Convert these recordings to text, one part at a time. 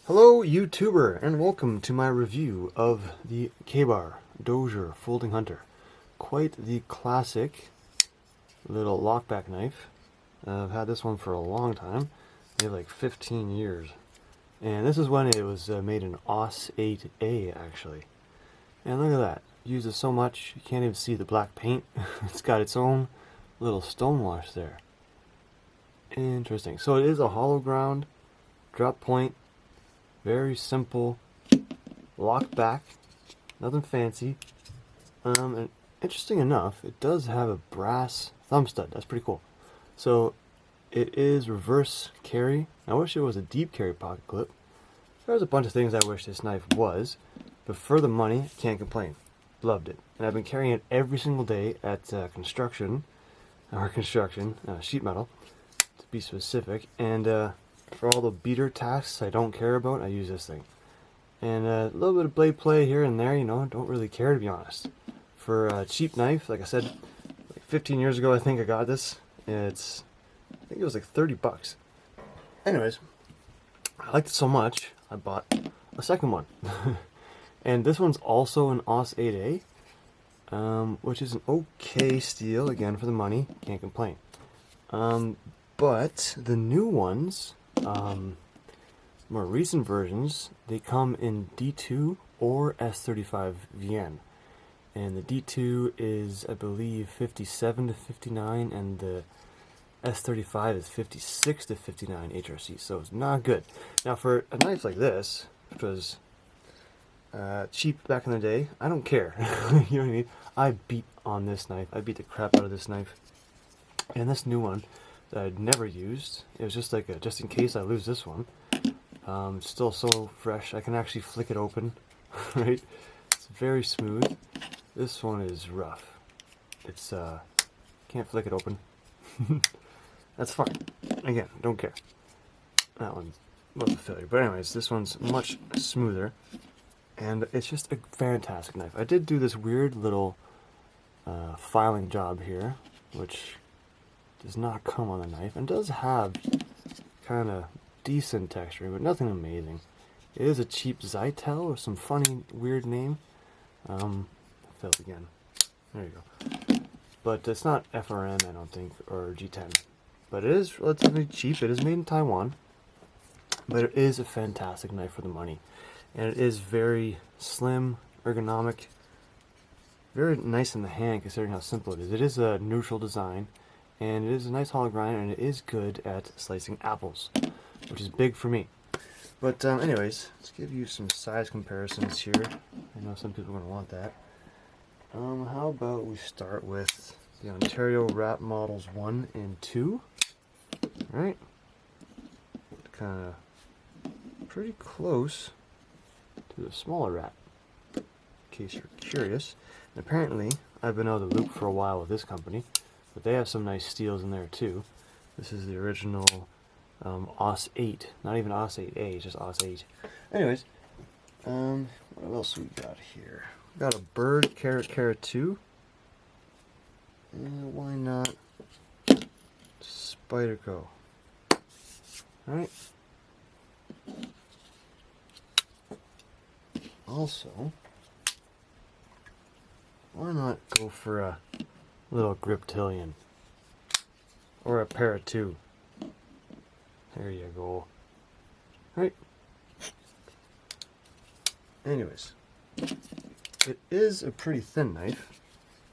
Hello YouTuber, and welcome to my review of the kabar Dozier Folding Hunter. Quite the classic little lockback knife. I've had this one for a long time, maybe like 15 years. And this is when it was made in AUS 8A actually. And look at that, used it so much you can't even see the black paint. It's got its own little stonewash there. Interesting. So it is a hollow ground, drop point. Very simple, lock back, nothing fancy. And interesting enough, it does have a brass thumb stud. That's pretty cool. So it is reverse carry. I wish it was a deep carry pocket clip. There's a bunch of things I wish this knife was, but for the money, can't complain. Loved it. And I've been carrying it every single day at construction, sheet metal, to be specific. And for all the beater tasks I don't care about, I use this thing. And a little bit of blade play here and there, don't really care, to be honest. For a cheap knife, like I said, like 15 years ago I think I got this. I think it was like 30 bucks. Anyways, I liked it so much, I bought a second one. And this one's also an AUS 8A, which is an okay steel, again for the money, can't complain. But the new ones, more recent versions, they come in D2 or S35 VN, and the D2 is, I believe, 57 to 59, and the S35 is 56 to 59 HRC, so it's not good. Now for a knife like this, which was cheap back in the day, I don't care. You know what I mean? I beat on this knife, I beat the crap out of this knife, and this new one that I'd never used. It was just like a, just in case I lose this one. Still so fresh. I can actually flick it open, right? It's very smooth. This one is rough. It's can't flick it open. That's fine. Again, don't care. That one was a failure. But anyways, this one's much smoother, and it's just a fantastic knife. I did do this weird little filing job here, which does not come on the knife, and does have kind of decent texture, but nothing amazing. It is a cheap Zytel or some funny weird name. Failed again. There you go. But it's not FRM, I don't think, or G10. But it is relatively cheap. It is made in Taiwan, but it is a fantastic knife for the money, and it is very slim, ergonomic, very nice in the hand considering how simple it is. It is a neutral design, and it is a nice hollow grind, and it is good at slicing apples, which is big for me. But anyways, let's give you some size comparisons here. I know some people are going to want that. How about we start with the Ontario Rat Models 1 and 2. Right? Kind of pretty close to the smaller rat, in case you're curious. And apparently, I've been out of the loop for a while with this company, but they have some nice steels in there too. This is the original AUS 8, not even AUS 8A, just AUS 8. Anyways, what else we got here? We got a Bird Carrot 2. Why not Spyderco? Alright. Also, why not go for a little Griptilian? Or a Parrot 2. There you go. Right. Anyways, it is a pretty thin knife.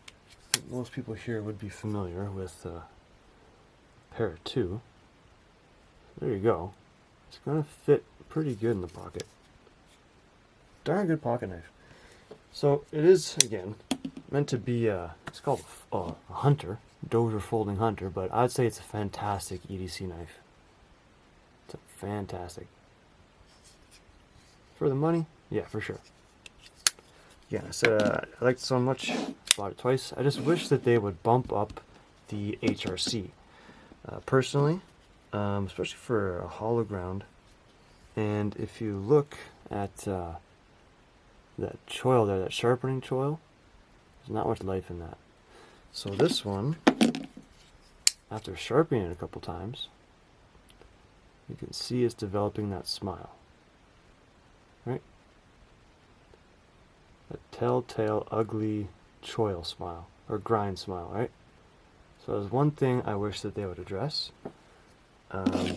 I think most people here would be familiar with Parrot 2. There you go. It's going to fit pretty good in the pocket. Darn good pocket knife. So it is, again, meant to be it's called a Hunter, Dozier Folding Hunter, but I'd say it's a fantastic EDC knife. It's fantastic. For the money, yeah, for sure. Yeah, I said I liked it so much, bought it twice. I just wish that they would bump up the HRC. Personally, especially for a hollow ground, and if you look at that choil there, that sharpening choil, there's not much life in that. So this one, after sharpening it a couple times, you can see it's developing that smile. right? A telltale, ugly choil smile, or grind smile, right? So there's one thing I wish that they would address. Yeah,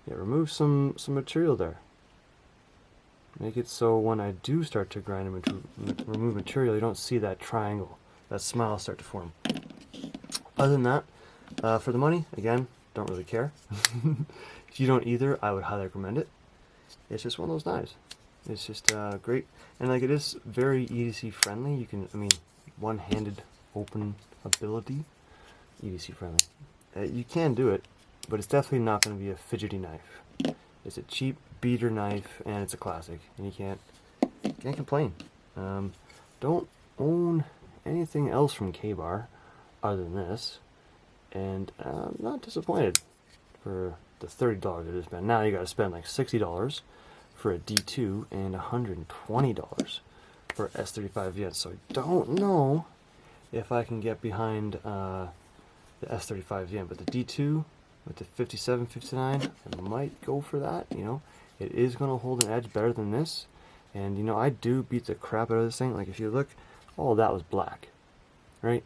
remove some material there. Make it so when I do start to grind and remove material, you don't see that triangle, that smile start to form. Other than that, for the money, again, don't really care. If you don't either, I would highly recommend it. It's just one of those knives. It's just great, and like it is very EDC friendly. You can, I mean, one-handed open ability, EDC friendly. You can do it, but it's definitely not going to be a fidgety knife. It's a cheap beater knife, and it's a classic, and you can't complain. Don't own anything else from Kabar other than this, and I'm not disappointed for the $30 it is spent. Now you got to spend like $60 for a D2 and $120 for S35 VN. So I don't know if I can get behind the S35 VN, but the D2 with the 57, 59, I might go for that. You know, it is going to hold an edge better than this, and you know, I do beat the crap out of this thing. Like if you look, all of that was black, right?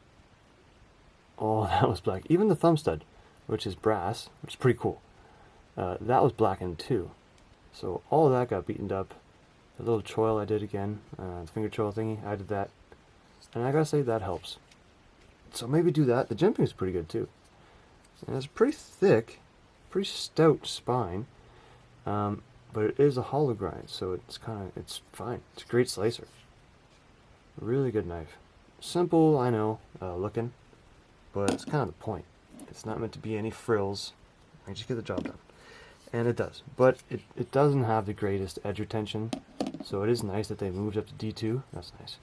All of that was black. Even the thumb stud, which is brass, which is pretty cool, that was blackened too. So all of that got beaten up. The little choil I did again, the finger choil thingy, I did that, and I gotta say that helps. So maybe do that. The jimping is pretty good too. And it's pretty thick, pretty stout spine, but it is a hollow grind, so it's fine. It's a great slicer. Really good knife. Simple, I know, looking, but it's kind of the point. It's not meant to be any frills. I just get the job done. And it does. But it doesn't have the greatest edge retention, so it is nice that they moved up to D2. That's nice.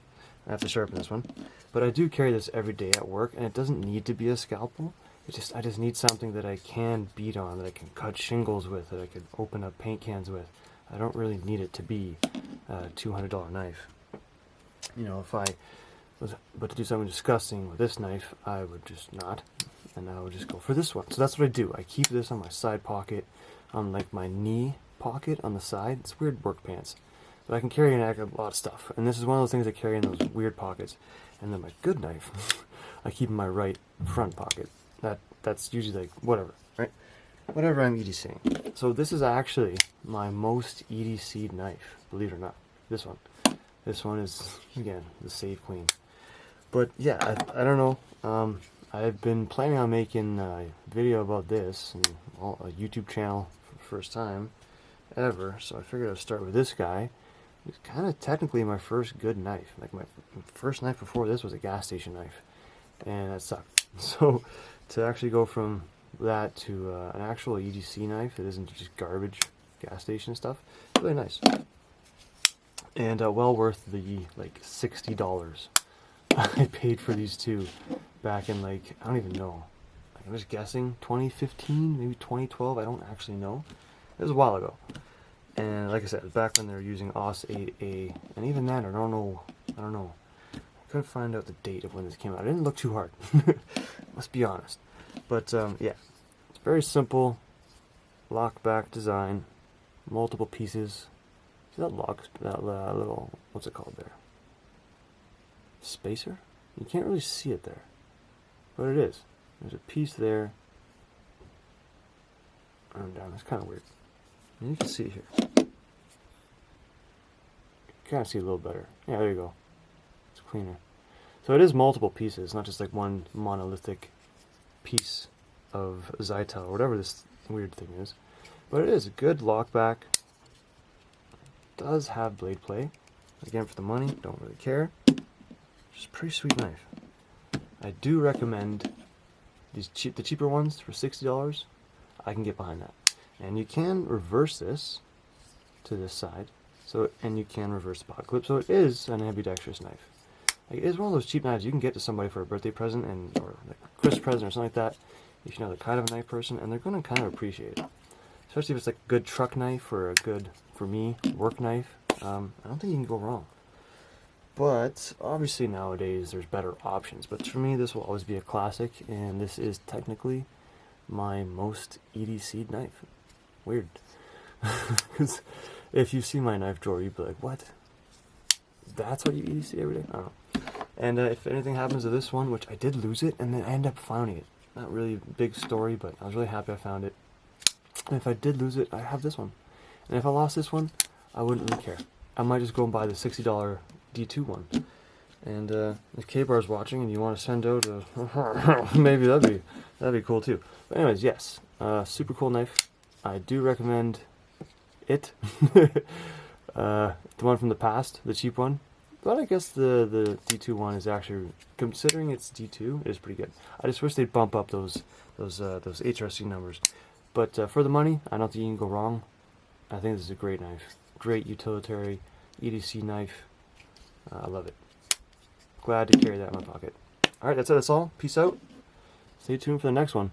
I have to sharpen this one. But I do carry this every day at work, and it doesn't need to be a scalpel. I just need something that I can beat on, that I can cut shingles with, that I could open up paint cans with. I don't really need it to be a $200 knife. You know, but to do something disgusting with this knife, I would just not, and I would just go for this one. So that's what I do. I keep this on my side pocket, on like my knee pocket on the side. It's weird work pants, but I can carry a lot of stuff, and this is one of those things I carry in those weird pockets. And then my good knife, I keep in my right front pocket. That's usually like whatever, right? Whatever I'm EDCing. So this is actually my most EDC'd knife, believe it or not. This one. This one is, again, the Save Queen. But yeah, I don't know. I've been planning on making a video about this, and a YouTube channel for the first time ever. So I figured I'd start with this guy. It's kind of technically my first good knife. Like my first knife before this was a gas station knife, and that sucked. So to actually go from that to an actual EDC knife that isn't just garbage gas station stuff, really nice. And well worth the like $60 I paid for these two back in, like, I don't even know. I'm just guessing 2015, maybe 2012. I don't actually know. It was a while ago. And like I said, back when they were using OS 8A, and even then, I don't know. I couldn't find out the date of when this came out. I didn't look too hard. Let's be honest. But yeah, it's very simple, lock back design, multiple pieces. See that little, what's it called there? Spacer? You can't really see it there, but it is. There's a piece there. And down. It's kind of weird. And you can see it here. You kind of see it a little better. Yeah, there you go. It's cleaner. So it is multiple pieces, not just like one monolithic piece of Zytel or whatever this weird thing is. But it is a good lock back. Does have blade play. Again, for the money, don't really care. Just a pretty sweet knife. I do recommend these the cheaper ones for $60. I can get behind that. And you can reverse this to this side, and you can reverse the pocket clip, so it is an ambidextrous knife. Like, it is one of those cheap knives you can get to somebody for a birthday present or like a Christmas present or something like that, if you know they're kind of a knife person, and they're going to kind of appreciate it. Especially if it's like a good truck knife or a good, for me, work knife. I don't think you can go wrong. But obviously nowadays there's better options. But for me, this will always be a classic, and this is technically my most EDC'd knife. Weird. Because If you see my knife drawer, you'd be like, what? That's what you EDC every day? I don't know. And if anything happens to this one, which I did lose it, and then I ended up finding it. Not really a big story, but I was really happy I found it. And if I did lose it, I have this one. And if I lost this one, I wouldn't really care. I might just go and buy the $60 D2 one. And if K-Bar's watching and you want to send out a maybe that'd be cool too. But anyways, yes, super cool knife. I do recommend it. The one from the past, the cheap one. But I guess the D2 one is actually, considering it's D2, is pretty good. I just wish they'd bump up those HRC numbers. But for the money, I don't think you can go wrong. I think this is a great knife. Great utilitarian EDC knife. I love it. Glad to carry that in my pocket. Alright, that's it. That's all. Peace out. Stay tuned for the next one.